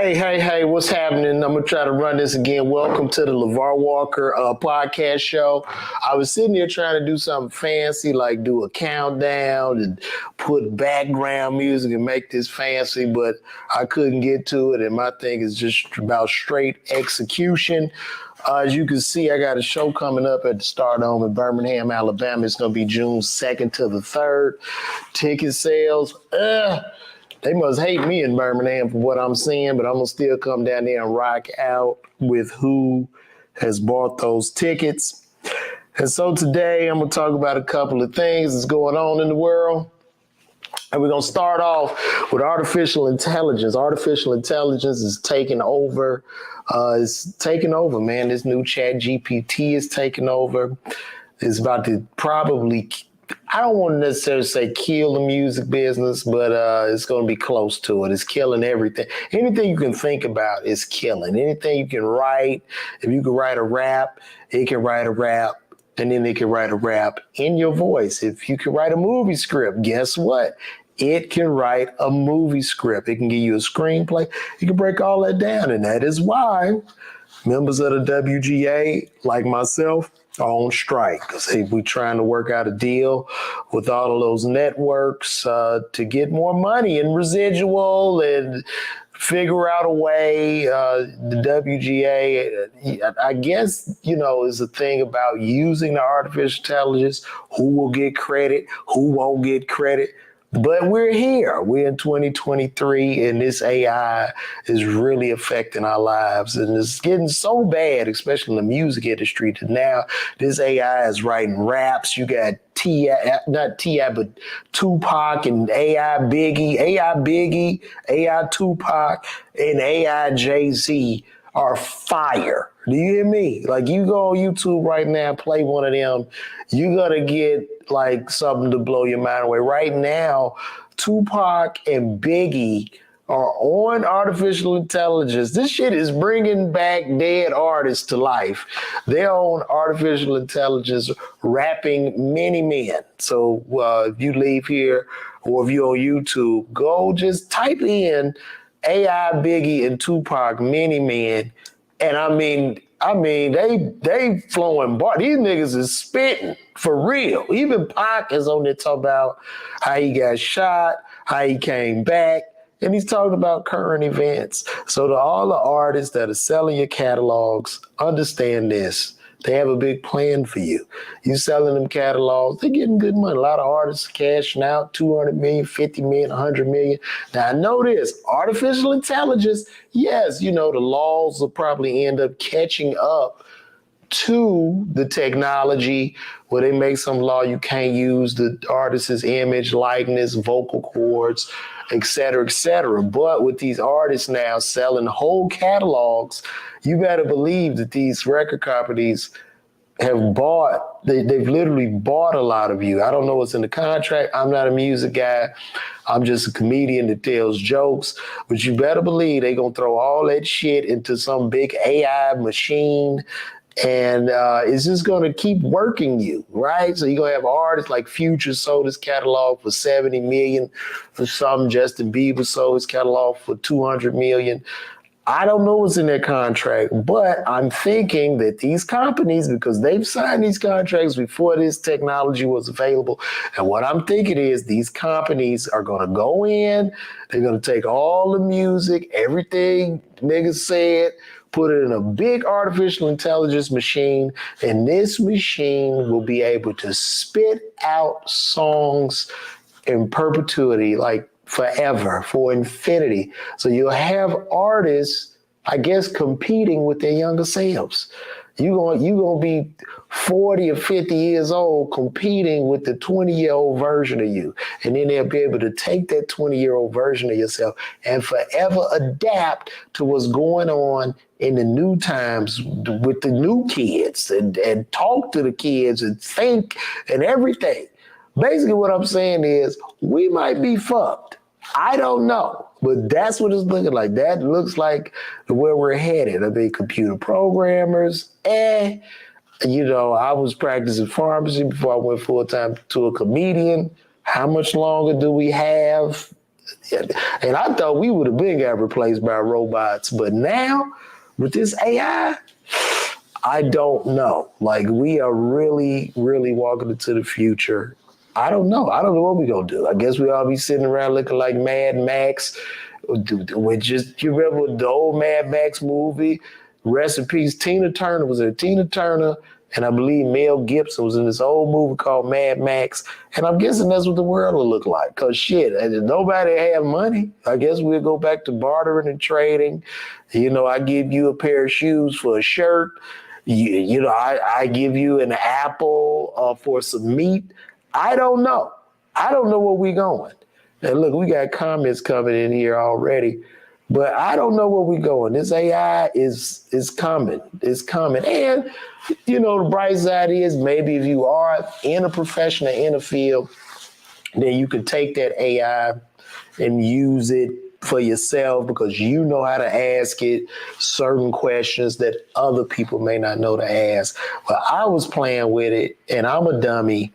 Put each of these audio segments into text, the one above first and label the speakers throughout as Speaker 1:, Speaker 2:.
Speaker 1: Hey, what's happening? I'm going to try to run this again. Welcome to the Lavar Walker podcast show. I was sitting here trying to do something fancy, like do a countdown and put background music and make this fancy, but I couldn't get to it. And my thing is just about straight execution. As you can see, I got a show coming up at the Stardome in Birmingham, Alabama. It's going to be June 2nd to the 3rd. Ticket sales, they must hate me in Birmingham for what I'm seeing, but I'm going to still come down there and rock out with who has bought those tickets. And so today I'm going to talk about a couple of things that's going on in the world. And we're going to start off with artificial intelligence. Artificial intelligence is taking over. It's taking over, man. This new chat GPT is taking over. It's about to probably, I don't want to necessarily say kill the music business, but it's going to be close to it. It's killing everything. Anything you can think about is killing. Anything you can write. If you can write a rap, it can write a rap. And then it can write a rap in your voice. If you can write a movie script, guess what? It can write a movie script. It can give you a screenplay. You can break all that down. And that is why members of the WGA, like myself, are on strike. Because we're trying to work out a deal with all of those networks to get more money and residual and figure out a way. The WGA, I guess, is a thing about using the artificial intelligence, who will get credit, who won't get credit. But we're here. We're in 2023, and this AI is really affecting our lives. And it's getting so bad, especially in the music industry, that now this AI is writing raps. You got not T.I., but Tupac and AI Biggie, AI Tupac, and AI Jay-Z are fire. Do you hear me? Like, you go on YouTube right now, play one of them, you're going to get like something to blow your mind away. Right now, Tupac and Biggie are on artificial intelligence. This shit is bringing back dead artists to life. They're on artificial intelligence rapping many men. So if you leave here or if you're on YouTube, go just type in AI Biggie and Tupac many men. And I mean, they flowing bar. These niggas is spitting for real. Even Pac is on there talking about how he got shot, how he came back, and he's talking about current events. So to all the artists that are selling your catalogs, understand this. They have a big plan for you. You selling them catalogs, they're getting good money. A lot of artists cashing out 200 million, 50 million, 100 million. Now, I know this, artificial intelligence, yes, the laws will probably end up catching up to the technology where they make some law you can't use the artist's image, likeness, vocal cords, et cetera, et cetera. But with these artists now selling whole catalogs, you better believe that these record companies have bought, they've literally bought a lot of you. I don't know what's in the contract. I'm not a music guy. I'm just a comedian that tells jokes. But you better believe they're going to throw all that shit into some big AI machine. And it's just going to keep working you, right? So you're going to have artists like Future sold his catalog for 70 million. For some, Justin Bieber sold his catalog for 200 million. I don't know what's in their contract, but I'm thinking that these companies, because they've signed these contracts before this technology was available, and what I'm thinking is these companies are going to go in, they're going to take all the music, everything niggas said, put it in a big artificial intelligence machine, and this machine will be able to spit out songs in perpetuity, like forever, for infinity. So you'll have artists, I guess, competing with their younger selves. You're gonna be 40 or 50 years old competing with the 20-year-old version of you. And then they'll be able to take that 20-year-old version of yourself and forever adapt to what's going on in the new times with the new kids and talk to the kids and think and everything. Basically what I'm saying is we might be fucked. I don't know, but that's what it's looking like. That looks like where we're headed. I mean, computer programmers, I was practicing pharmacy before I went full-time to a comedian. How much longer do we have? And I thought we would have been got replaced by robots, but now with this AI, I don't know. Like, we are really, really walking into the future. I don't know. I don't know what we're going to do. I guess we all be sitting around looking like Mad Max. With just, you remember the old Mad Max movie? Rest in peace, Tina Turner. Was it Tina Turner? And I believe Mel Gibson was in this old movie called Mad Max. And I'm guessing that's what the world will look like. Because shit, nobody have money. I guess we'll go back to bartering and trading. You know, I give you a pair of shoes for a shirt. You know, I give you an apple for some meat. I don't know. I don't know where we're going. And look, we got comments coming in here already, but I don't know where we're going. This AI is coming. It's coming. And, you know, the bright side is maybe if you are in a profession or in a field, then you can take that AI and use it for yourself because you know how to ask it certain questions that other people may not know to ask. But I was playing with it, and I'm a dummy,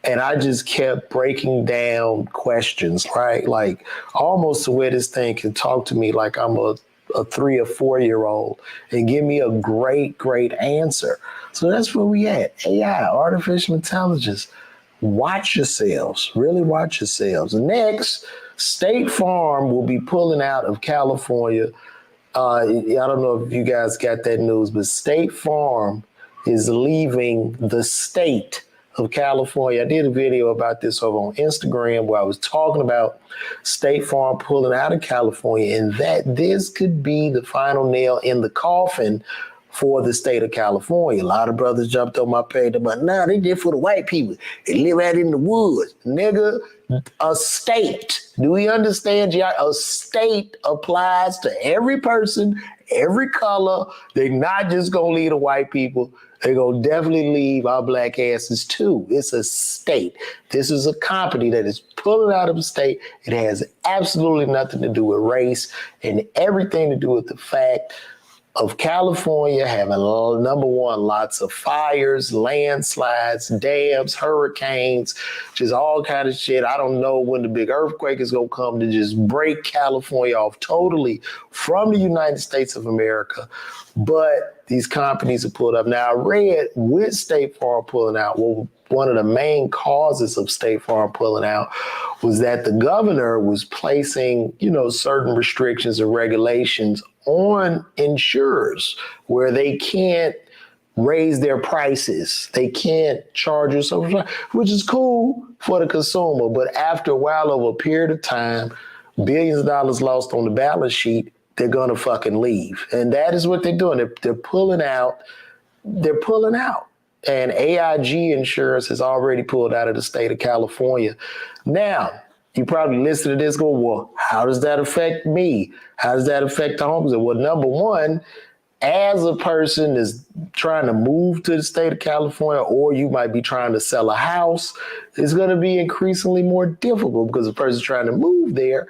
Speaker 1: and I just kept breaking down questions, right? Like almost to where this thing can talk to me like I'm a 3 or 4 year old and give me a great, great answer. So that's where we at. AI, artificial intelligence. Watch yourselves, really watch yourselves. Next, State Farm will be pulling out of California. I don't know if you guys got that news, but State Farm is leaving the state of California. I did a video about this over on Instagram where I was talking about State Farm pulling out of California and that this could be the final nail in the coffin for the state of California. A lot of brothers jumped on my page about, nah, they did for the white people. They live out in the woods. Nigga, a state. Do we understand? A state applies to every person, every color. They're not just going to leave the white people. They're going to definitely leave our black asses too. It's a state. This is a company that is pulling out of the state. It has absolutely nothing to do with race and everything to do with the fact of California having, number one, lots of fires, landslides, dams, hurricanes, just all kind of shit. I don't know when the big earthquake is going to come to just break California off totally from the United States of America. But these companies are pulled up. Now, I read with State Farm pulling out, well, one of the main causes of State Farm pulling out was that the governor was placing, you know, certain restrictions and regulations on insurers where they can't raise their prices. They can't charge you so much, which is cool for the consumer. But after a while, over a period of time, billions of dollars lost on the balance sheet, they're going to fucking leave. And that is what they're doing. They're pulling out. They're pulling out. And AIG Insurance has already pulled out of the state of California. Now, you probably listen to this go, well, how does that affect me? How does that affect the homes? Well, number one, as a person is trying to move to the state of California, or you might be trying to sell a house, it's going to be increasingly more difficult because the person trying to move there,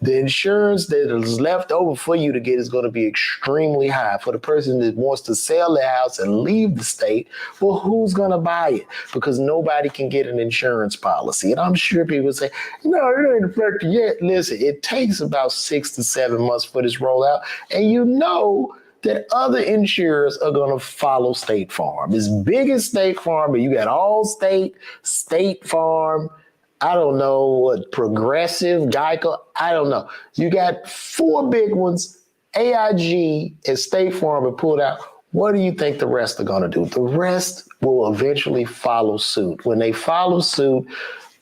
Speaker 1: the insurance that is left over for you to get is going to be extremely high. For the person that wants to sell their house and leave the state, well, who's going to buy it? Because nobody can get an insurance policy. And I'm sure people say, no, it ain't affected yet. Listen, it takes about 6 to 7 months for this rollout. And you know that other insurers are going to follow State Farm. As big as State Farm, but you got Allstate, State Farm, I don't know what, Progressive, Geico, I don't know. You got 4 big ones, AIG and State Farm are pulled out. What do you think the rest are going to do? The rest will eventually follow suit. When they follow suit,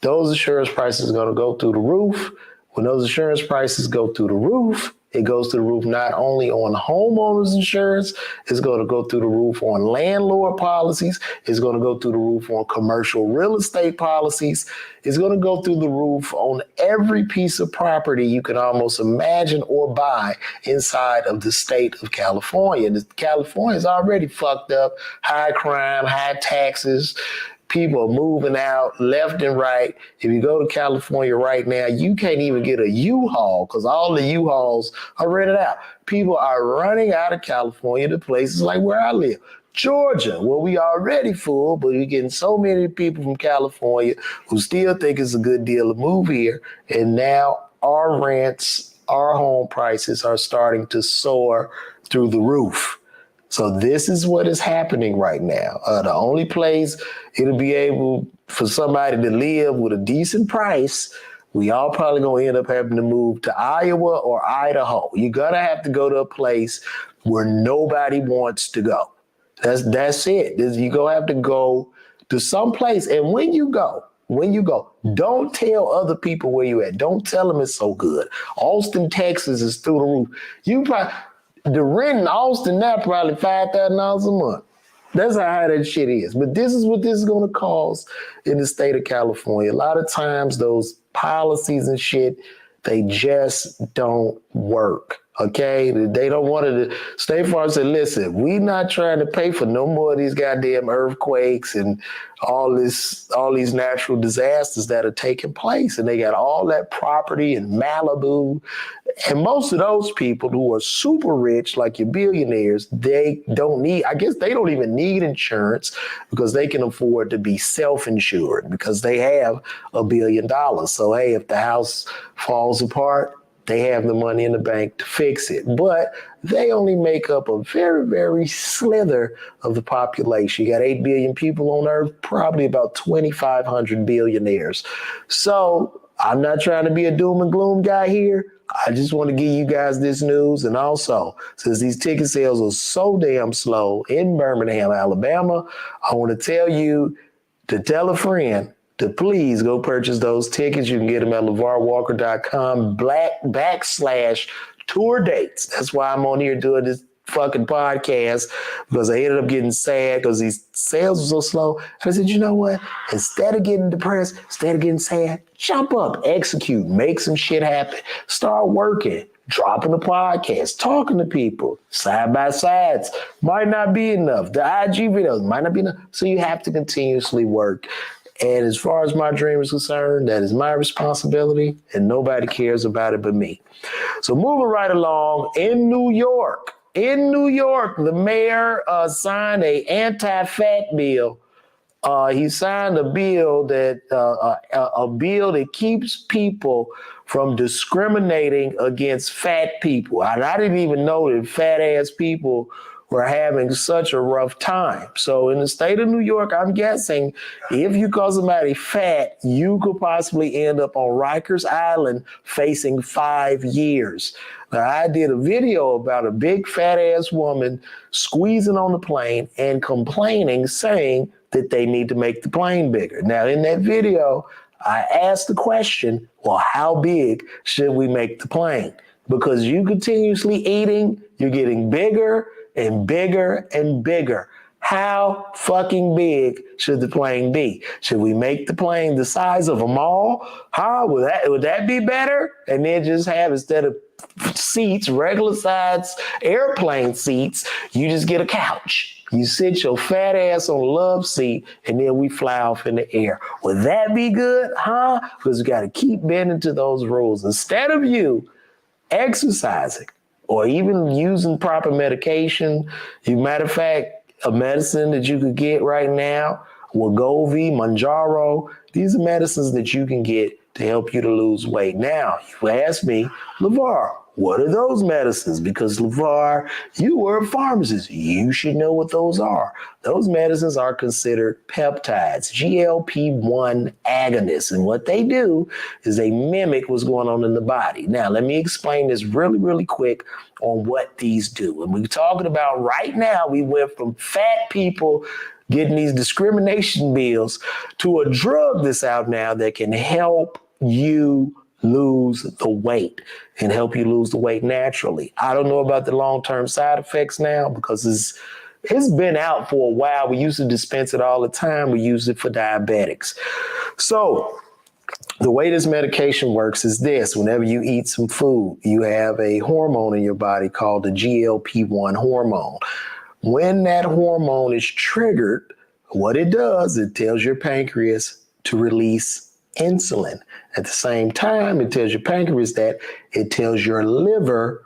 Speaker 1: those insurance prices are going to go through the roof. When those insurance prices go through the roof, it goes to the roof not only on homeowners insurance, it's going to go through the roof on landlord policies, it's going to go through the roof on commercial real estate policies, it's going to go through the roof on every piece of property you can almost imagine or buy inside of the state of California. And California is already fucked up, high crime, high taxes. People are moving out left and right. If you go to California right now, you can't even get a U-Haul because all the U-Hauls are rented out. People are running out of California to places like where I live. Georgia, where we already full, but we're getting so many people from California who still think it's a good deal to move here. And now our rents, our home prices are starting to soar through the roof. So this is what is happening right now. The only place it'll be able for somebody to live with a decent price, we all probably gonna end up having to move to Iowa or Idaho. You're gonna have to go to a place where nobody wants to go. That's it. You're gonna have to go to some place. And when you go, don't tell other people where you at. Don't tell them it's so good. Austin, Texas is through the roof. You probably the rent in Austin now probably $5,000 a month. That's how high that shit is. But this is what this is going to cost in the state of California. A lot of times those policies and shit, they just don't work. Okay, they don't want to. State Farm said, "Listen, we not trying to pay for no more of these goddamn earthquakes and all these natural disasters that are taking place." And they got all that property in Malibu, and most of those people who are super rich, like your billionaires, they don't need. I guess they don't even need insurance because they can afford to be self-insured because they have $1 billion. So hey, if the house falls apart, they have the money in the bank to fix it. But they only make up a very, very slither of the population. You got 8 billion people on Earth, probably about 2,500 billionaires. So I'm not trying to be a doom and gloom guy here. I just want to give you guys this news. And also, since these ticket sales are so damn slow in Birmingham, Alabama, I want to tell you to tell a friend to please go purchase those tickets. You can get them at lavarwalker.com/tour dates. That's why I'm on here doing this fucking podcast, because I ended up getting sad because these sales were so slow. And I said, you know what? Instead of getting depressed, instead of getting sad, jump up, execute, make some shit happen, start working, dropping the podcast, talking to people, side by sides. Might not be enough. The IG videos might not be enough. So you have to continuously work. And as far as my dream is concerned, that is my responsibility, and nobody cares about it but me. So moving right along, in New York, the mayor signed a anti-fat bill. He signed a bill that keeps people from discriminating against fat people. And I didn't even know that fat ass people were having such a rough time. So in the state of New York, I'm guessing if you call somebody fat, you could possibly end up on Rikers Island facing 5 years. Now, I did a video about a big fat ass woman squeezing on the plane and complaining, saying that they need to make the plane bigger. Now, in that video, I asked the question, well, how big should we make the plane? Because you continuously eating, you're getting bigger and bigger and bigger. How fucking big should the plane be? Should we make the plane the size of a mall? Would that be better? And then just have, instead of seats, regular size airplane seats, you just get a couch. You sit your fat ass on a love seat, and then we fly off in the air. Would that be good? Huh? Because you got to keep bending to those rules. Instead of you exercising or even using proper medication, matter of fact, a medicine that you could get right now, Wegovy, Manjaro, these are medicines that you can get to help you to lose weight. Now, you ask me, Lavar, what are those medicines? Because Lavar, you were a pharmacist. You should know what those are. Those medicines are considered peptides, GLP-1 agonists. And what they do is they mimic what's going on in the body. Now, let me explain this really, really quick on what these do. And we're talking about right now, we went from fat people getting these discrimination bills to a drug that's out now that can help you lose the weight and help you lose the weight naturally. I don't know about the long-term side effects now because it's been out for a while. We used to dispense it all the time. We use it for diabetics. So the way this medication works is this. Whenever you eat some food, you have a hormone in your body called the GLP-1 hormone. When that hormone is triggered, what it does, it tells your pancreas to release insulin. At the same time, it tells your pancreas that, it tells your liver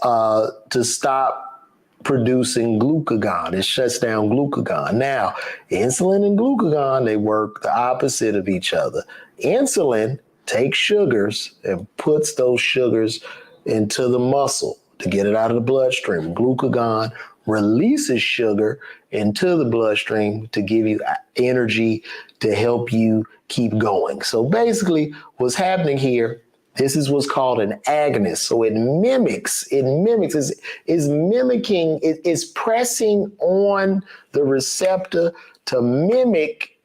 Speaker 1: to stop producing glucagon. It shuts down glucagon. Now, insulin and glucagon, they work the opposite of each other. Insulin takes sugars and puts those sugars into the muscle to get it out of the bloodstream. Glucagon releases sugar into the bloodstream to give you energy to help you keep going. So basically what's happening here, this is what's called an agonist. So it mimics, is mimicking, it's pressing on the receptor to mimic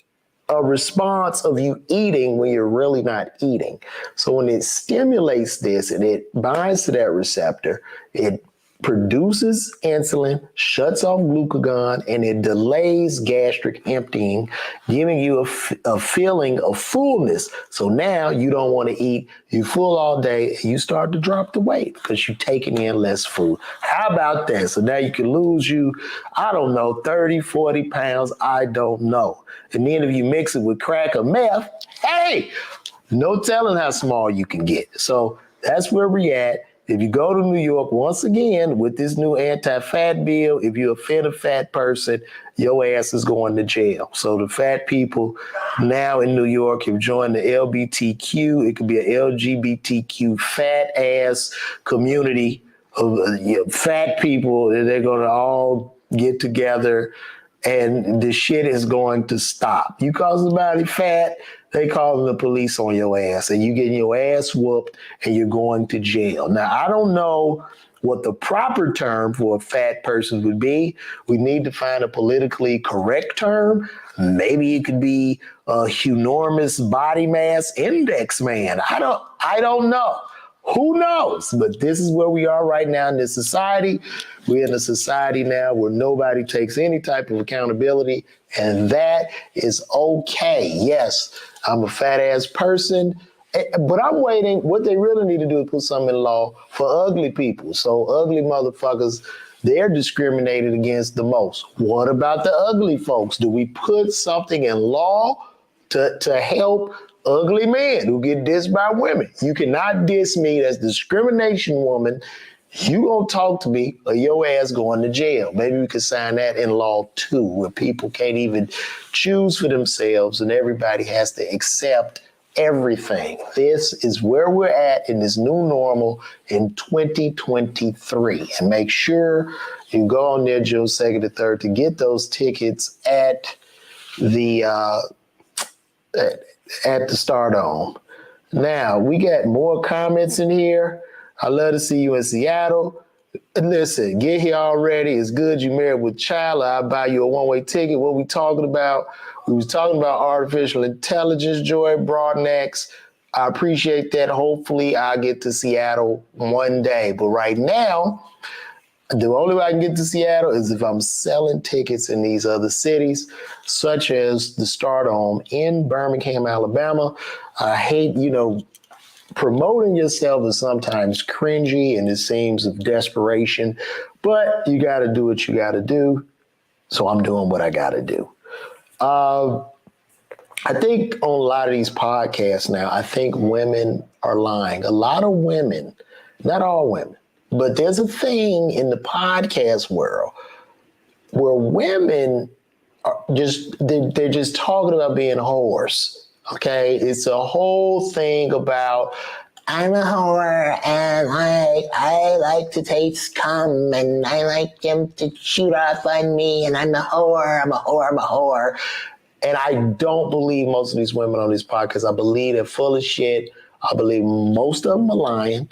Speaker 1: a response of you eating when you're really not eating. So when it stimulates this and it binds to that receptor, it produces insulin, shuts off glucagon, and it delays gastric emptying, giving you a feeling of fullness. So now you don't want to eat, you're full all day, and you start to drop the weight because you're taking in less food. How about that? So now you can lose 30, 40 pounds, I don't know. And then if you mix it with crack or meth, hey, no telling how small you can get. So that's where we're at. If you go to New York, once again, with this new anti-fat bill, if you offend a fat person, your ass is going to jail. So the fat people now in New York have joined the LGBTQ. It could be an LGBTQ fat ass community of fat people. They're going to all get together and the shit is going to stop. You call somebody fat, they calling the police on your ass and you getting your ass whooped and you're going to jail. Now, I don't know what the proper term for a fat person would be. We need to find a politically correct term. Maybe it could be a enormous body mass index man. I don't know. Who knows? But this is where we are right now in this society. We're in a society now where nobody takes any type of accountability, and that is okay. Yes, I'm a fat ass person, but I'm waiting. What they really need to do is put something in law for ugly people. So ugly motherfuckers, they're discriminated against the most. What about the ugly folks? Do we put something in law to help ugly men who get dissed by women? You cannot diss me. That's discrimination, woman. You gonna talk to me or your ass going to jail. Maybe we could sign that in law too, where people can't even choose for themselves and everybody has to accept everything. This is where we're at in this new normal in 2023. And make sure you go on there June 2nd to 3rd to get those tickets at the Stardome. Now, we got more comments in here. I love to see you in Seattle. Listen, get here already. It's good you married with child. I'll buy you a one-way ticket. What we talking about? We was talking about artificial intelligence, Joy Broadnax. I appreciate that. Hopefully, I'll get to Seattle one day. But right now, the only way I can get to Seattle is if I'm selling tickets in these other cities, such as the Stardome in Birmingham, Alabama. I hate, promoting yourself is sometimes cringy and it seems of desperation, but you got to do what you got to do. So I'm doing what I got to do. I think on a lot of these podcasts now, I think women are lying. A lot of women, not all women, but there's a thing in the podcast world where women are they're just talking about being whores. Okay, it's a whole thing about I'm a whore and I like to taste cum and I like them to shoot off on me and I'm a whore, I'm a whore, I'm a whore. And I don't believe most of these women on this podcast. I believe they're full of shit. I believe most of them are lying.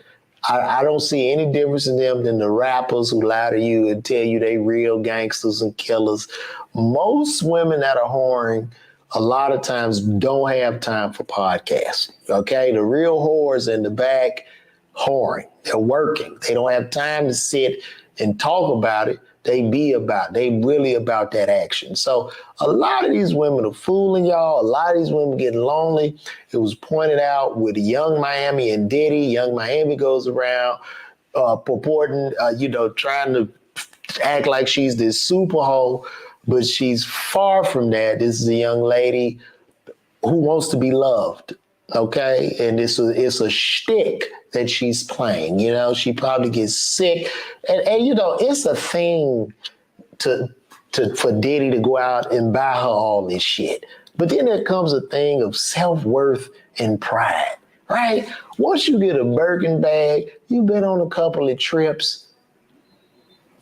Speaker 1: I don't see any difference in them than the rappers who lie to you and tell you they real gangsters and killers. Most women that are whoring a lot of times don't have time for podcasts, okay? The real whores in the back whoring. They're working. They don't have time to sit and talk about it. They really about that action. So a lot of these women are fooling y'all. A lot of these women getting lonely. It was pointed out with Young Miami and Diddy. Young Miami goes around purporting, trying to act like she's this super hoe, but she's far from that. This is a young lady who wants to be loved, okay? And it's a shtick that she's playing. She probably gets sick. And it's a thing for Diddy to go out and buy her all this shit. But then there comes a thing of self-worth and pride, right? Once you get a Birkin bag, you've been on a couple of trips.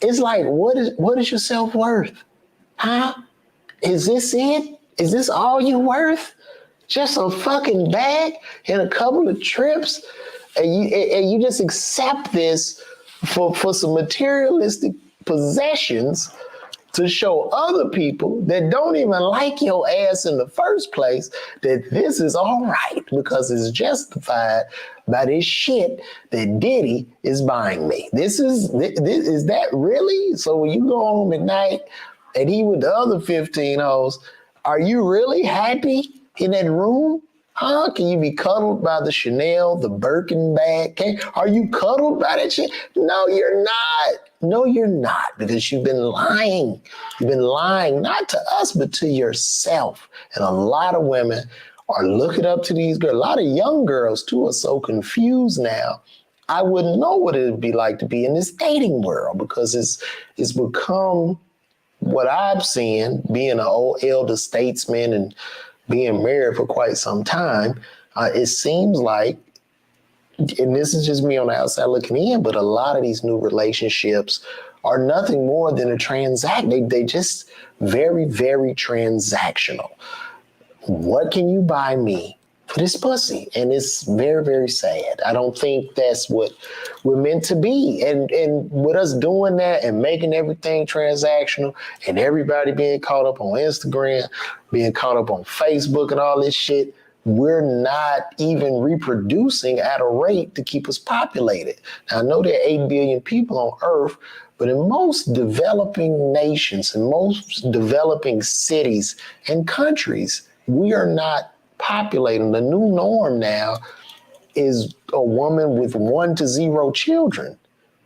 Speaker 1: It's like, what is your self-worth? Huh? Is this it? Is this all you worth? Just a fucking bag and a couple of trips? And you just accept this for some materialistic possessions to show other people that don't even like your ass in the first place that this is all right because it's justified by this shit that Diddy is buying me. Is that really? So when you go home at night and he with the other 15 hoes, are you really happy in that room? Huh? Can you be cuddled by the Chanel, the Birkin bag? Are you cuddled by that shit? No, you're not. No, you're not, because you've been lying. You've been lying not to us, but to yourself. And a lot of women are looking up to these girls. A lot of young girls, too, are so confused now. I wouldn't know what it would be like to be in this dating world because it's become what I've seen, being an old elder statesman and being married for quite some time. It seems like, and this is just me on the outside looking in, but a lot of these new relationships are nothing more than a transact. They just very, very transactional. What can you buy me for this pussy? And it's very, very sad. I don't think that's what we're meant to be. And with us doing that and making everything transactional and everybody being caught up on Instagram, being caught up on Facebook and all this shit, we're not even reproducing at a rate to keep us populated. Now, I know there are 8 billion people on Earth, but in most developing nations and most developing cities and countries, we are not populating. The new norm now is a woman with 1 to 0 children.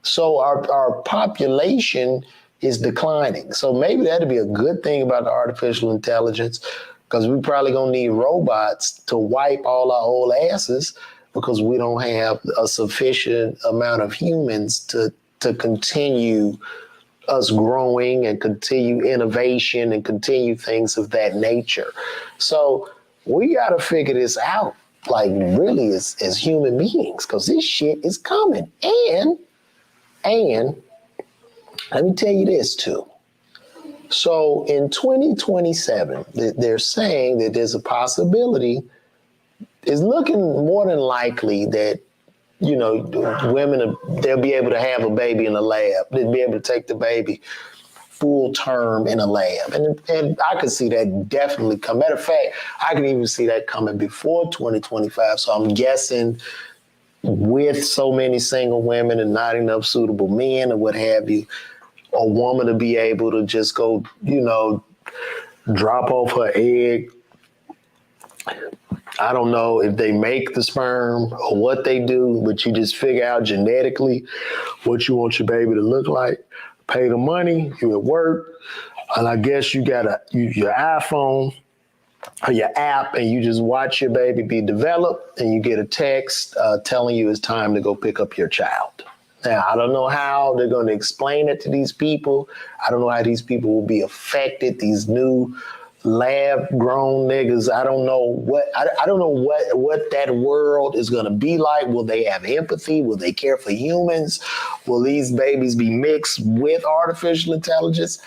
Speaker 1: So our population is declining. So maybe that'd be a good thing about the artificial intelligence, because we probably gonna need robots to wipe all our old asses because we don't have a sufficient amount of humans to continue us growing and continue innovation and continue things of that nature. So we gotta figure this out, like really as human beings, because this shit is coming. And let me tell you this too. So in 2027, they're saying that there's a possibility, it's looking more than likely that, you know, women, they'll be able to have a baby in a lab. They'll be able to take the baby full term in a lab. And I could see that definitely come. Matter of fact, I can even see that coming before 2025. So I'm guessing with so many single women and not enough suitable men or what have you, a woman to be able to just go, you know, drop off her egg. I don't know if they make the sperm or what they do, but you just figure out genetically what you want your baby to look like, pay the money, you at work, and I guess you got your iPhone or your app, and you just watch your baby be developed, and you get a text telling you it's time to go pick up your child. Now, I don't know how they're going to explain it to these people. I don't know how these people will be affected, these new lab-grown niggas. I don't know what that world is going to be like. Will they have empathy? Will they care for humans? Will these babies be mixed with artificial intelligence?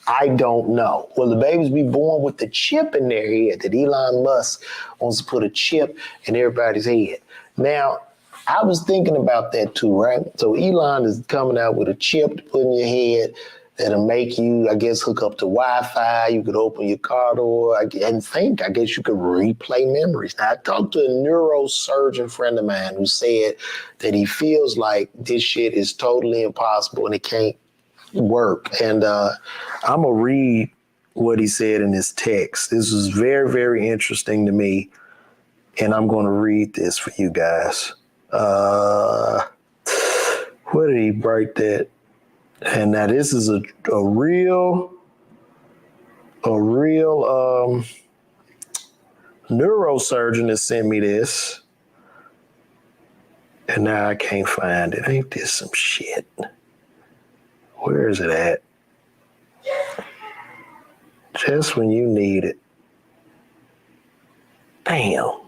Speaker 1: I don't know. Will the babies be born with the chip in their head that Elon Musk wants to put a chip in everybody's head? Now, I was thinking about that too, right? So Elon is coming out with a chip to put in your head that'll make you, I guess, hook up to Wi-Fi. You could open your car door and think, I guess you could replay memories. Now, I talked to a neurosurgeon friend of mine who said that he feels like this shit is totally impossible and it can't work. And I'm going to read what he said in his text. This is very, very interesting to me. And I'm going to read this for you guys. Where did he write that? And now this is a real neurosurgeon that sent me this. And now I can't find it. Ain't this some shit? Where is it at? Just when you need it. Damn.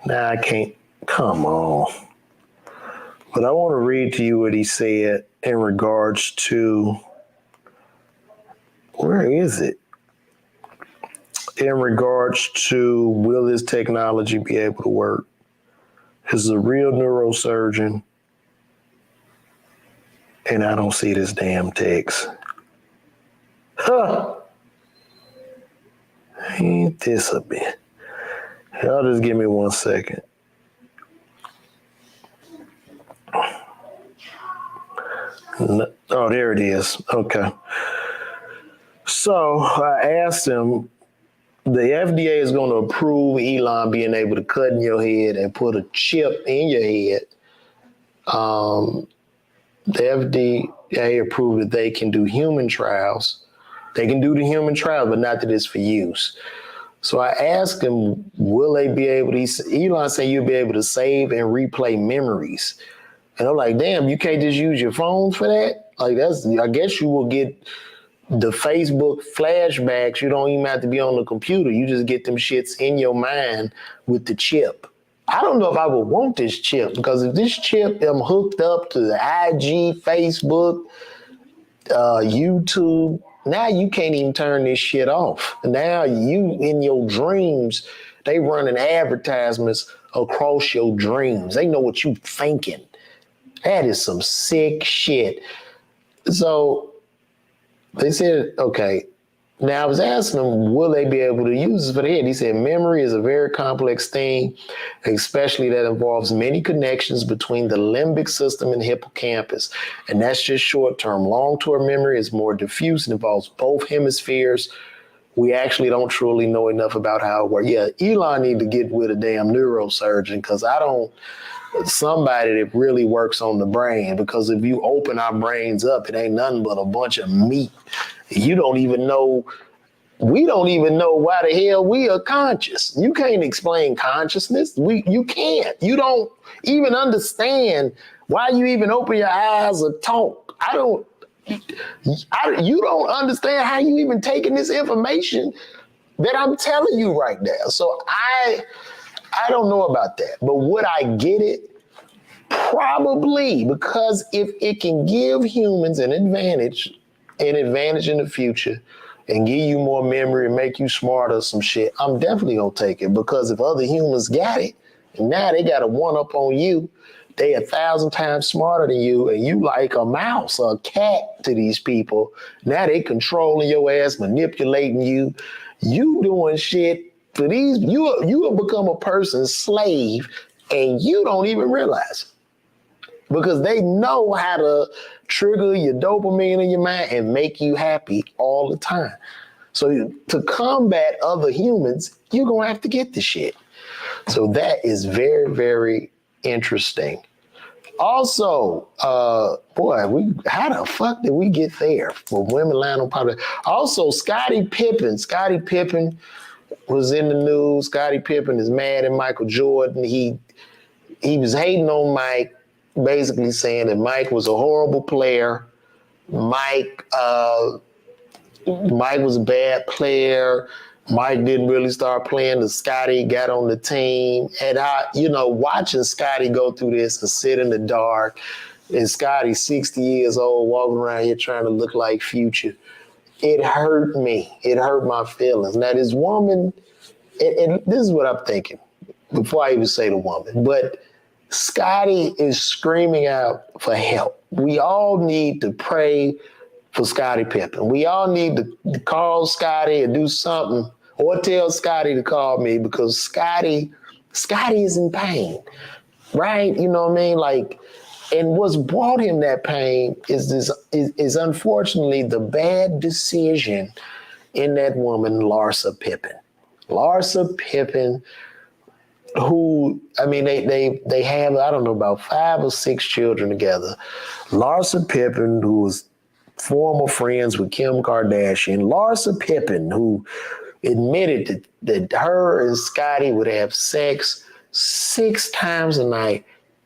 Speaker 1: Nah, I can't. Come on. But I want to read to you what he said in regards to, where is it? In regards to, will this technology be able to work? This is a real neurosurgeon, and I don't see this damn text. Huh. Ain't this a bit? Y'all just give me 1 second. Oh, there it is. Okay. So I asked him, the FDA is going to approve Elon being able to cut in your head and put a chip in your head. The FDA approved that they can do human trials. They can do the human trials, but not that it's for use. So I asked him, will they be able to, Elon said you'll be able to save and replay memories. And I'm like, damn, you can't just use your phone for that? Like, I guess you will get the Facebook flashbacks. You don't even have to be on the computer. You just get them shits in your mind with the chip. I don't know if I would want this chip, because if this chip am hooked up to the IG, Facebook, YouTube, now you can't even turn this shit off. Now you, in your dreams, they running advertisements across your dreams. They know what you thinking. That is some sick shit. So they said, okay. Now I was asking them, will they be able to use this for the head? He said, memory is a very complex thing, especially that involves many connections between the limbic system and hippocampus. And that's just short term. Long-term memory is more diffuse and involves both hemispheres. We actually don't truly know enough about how it works. Yeah, Elon need to get with a damn neurosurgeon, because somebody that really works on the brain, because if you open our brains up, it ain't nothing but a bunch of meat. You don't even know, we don't even know why the hell we are conscious. You can't explain consciousness. You can't. You don't even understand why you even open your eyes or talk. You don't understand how you even taking this information that I'm telling you right now. So I don't know about that, but would I get it? Probably, because if it can give humans an advantage in the future and give you more memory and make you smarter or some shit, I'm definitely gonna take it. Because if other humans got it, and now they got a one up on you, they 1,000 times smarter than you, and you like a mouse or a cat to these people. Now they controlling your ass, manipulating you. You doing shit for these, you have become a person's slave, and you don't even realize it. Because they know how to trigger your dopamine in your mind and make you happy all the time. So to combat other humans, you're going to have to get the shit. So that is very, very interesting. Also, how the fuck did we get there? For women lying on public. Also, Scottie Pippen was in the news. Scottie Pippen is mad at Michael Jordan. He was hating on Mike, basically saying that Mike was a horrible player. Mike was a bad player. Mike didn't really start playing until Scottie got on the team. And watching Scottie go through this and sit in the dark, and Scottie 60 years old walking around here trying to look like Future, it hurt me. It hurt my feelings. Now this woman, and this is what I'm thinking before I even say the woman, but Scottie is screaming out for help. We all need to pray for Scottie Pippen. We all need to call Scottie and do something, or tell Scottie to call me, because Scottie is in pain, right? You know what I mean? Like, and what's brought him that pain is unfortunately the bad decision in that woman, Larsa Pippen. Larsa Pippen, who, I mean, they have, I don't know, about 5 or 6 children together. Larsa Pippen, who was former friends with Kim Kardashian. Larsa Pippen, who admitted that her and Scottie would have sex 6 times a night,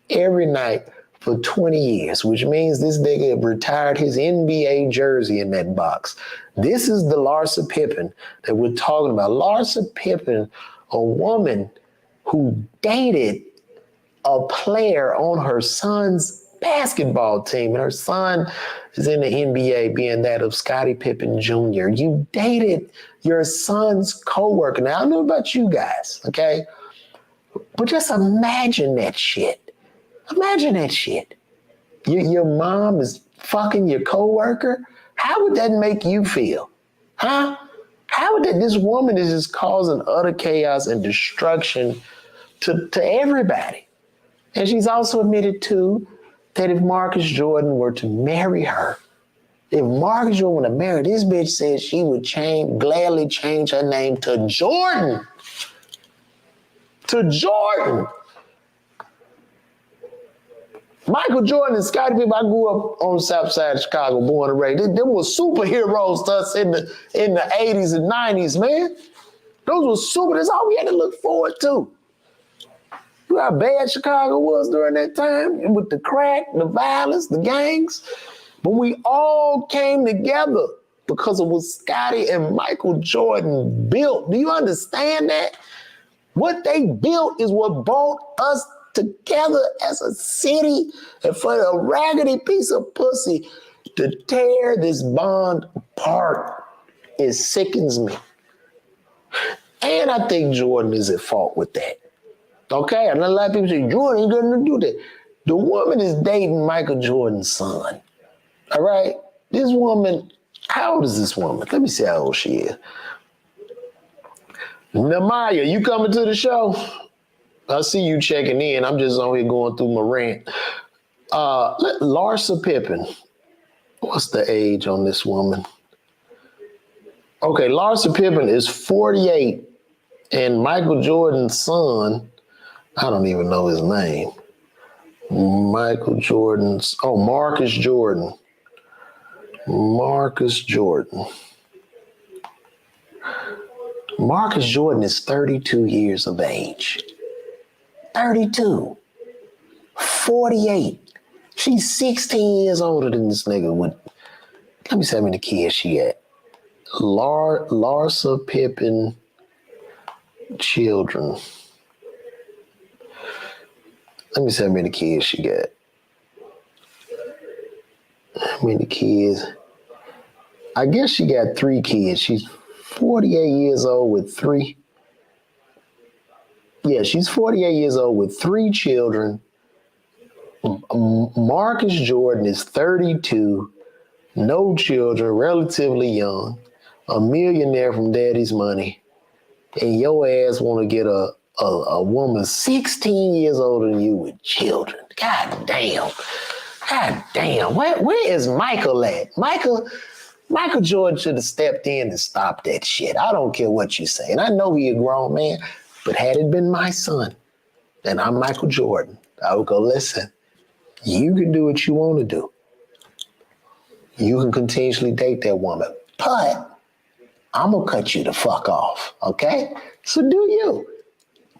Speaker 1: every night for 20 years, which means this nigga retired his NBA jersey in that box. This is the Larsa Pippen that we're talking about. Larsa Pippen, a woman who dated a player on her son's basketball team, and her son is in the NBA, being that of Scottie Pippen Jr. You dated your son's coworker. Now, I don't know about you guys, okay? But just imagine that shit. Imagine that shit. Your mom is fucking your coworker. How would that make you feel? Huh? How would that? This woman is just causing utter chaos and destruction to everybody. And she's also admitted, too, that if Marcus Jordan were to marry her, if Marcus Jordan were to marry this bitch, said she would gladly change her name to Jordan. To Jordan. Michael Jordan and Scottie Pippen, I grew up on the south side of Chicago, born and raised. Them were superheroes to us in the 80s and 90s, man. Those were super. That's all we had to look forward to. You know how bad Chicago was during that time with the crack, the violence, the gangs? But we all came together because of what Scottie and Michael Jordan built. Do you understand that? What they built is what brought us together as a city, and for a raggedy piece of pussy to tear this bond apart, it sickens me. And I think Jordan is at fault with that. Okay, and a lot of people say, Jordan ain't gonna do that. The woman is dating Michael Jordan's son. All right? This woman, how old is this woman? Let me see how old she is. Namaya, you coming to the show? I see you checking in. I'm just on here going through my rant. Larsa Pippen. What's the age on this woman? Okay, Larsa Pippen is 48, and Michael Jordan's son, I don't even know his name. Marcus Jordan. Marcus Jordan. Marcus Jordan is 32 years of age. 32. 48. She's 16 years older than this nigga. Let me see how many kids she got. Larsa Pippen children. Let me see how many kids she got. How many kids? I guess she got 3 kids. She's 48 years old with 3. Yeah, she's 48 years old with 3 children. Marcus Jordan is 32, no children, relatively young, a millionaire from daddy's money, and your ass want to get a woman 16 years older than you with children. God damn. God damn. Where is Michael at? Michael Jordan should have stepped in and stopped that shit. I don't care what you say. And I know he a grown man, but had it been my son, and I'm Michael Jordan, I would go, listen, you can do what you want to do. You can continuously date that woman, but I'm going to cut you the fuck off, okay? So do you.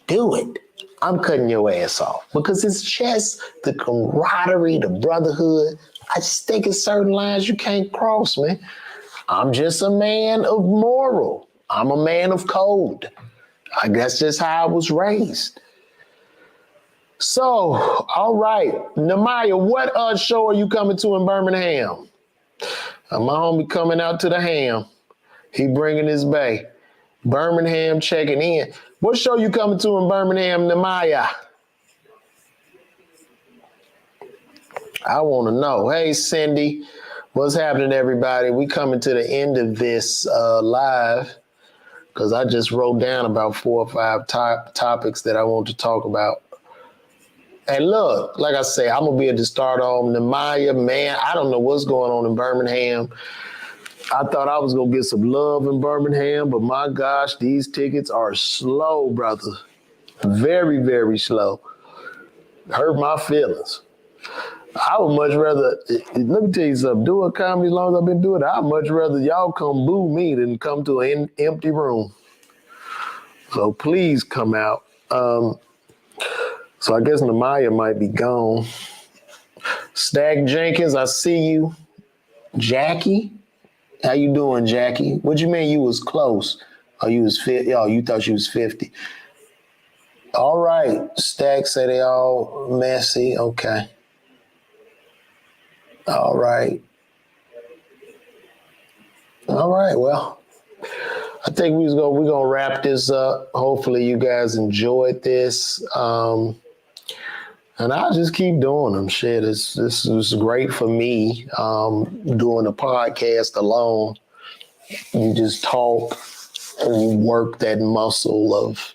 Speaker 1: Do it. I'm cutting your ass off because it's just the camaraderie, the brotherhood. I just think it's certain lines you can't cross, man. I'm just a man of moral. I'm a man of code. I guess that's how I was raised. So, all right. Namaya, what show are you coming to in Birmingham? My homie coming out to the ham. He bringing his bay. Birmingham checking in. What show you coming to in Birmingham, Namaya? I want to know. Hey, Cindy, what's happening, everybody? We coming to the end of this live because I just wrote down about 4 or 5 topics that I want to talk about. And look, like I say, I'm going to be at the start on Namaya, man. I don't know what's going on in Birmingham. I thought I was going to get some love in Birmingham, but my gosh, these tickets are slow, brother. Very, very slow. Hurt my feelings. I would much rather, let me tell you something, doing comedy as long as I've been doing it, I'd much rather y'all come boo me than come to an empty room. So please come out. So I guess Namaya might be gone. Stag Jenkins, I see you. Jackie, how you doing, Jackie? What you mean you was close? Oh, you was 50? Oh, you thought you was 50. All right. Stack say they all messy. Okay. All right. All right. Well, I think we're gonna wrap this up. Hopefully, you guys enjoyed this. And I'll just keep doing them. Shit, this is great for me. Doing a podcast alone, you just talk and you work that muscle of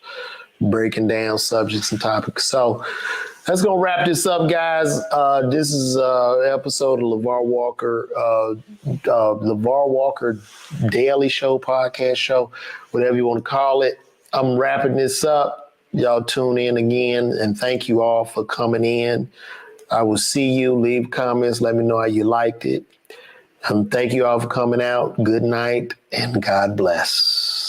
Speaker 1: breaking down subjects and topics. So that's gonna wrap this up, guys. This is episode of LeVar Walker Daily Show, podcast show, whatever you want to call it. I'm wrapping this up. Y'all tune in again, and thank you all for coming in. I will see you. Leave comments. Let me know how you liked it. Thank you all for coming out. Good night, and God bless.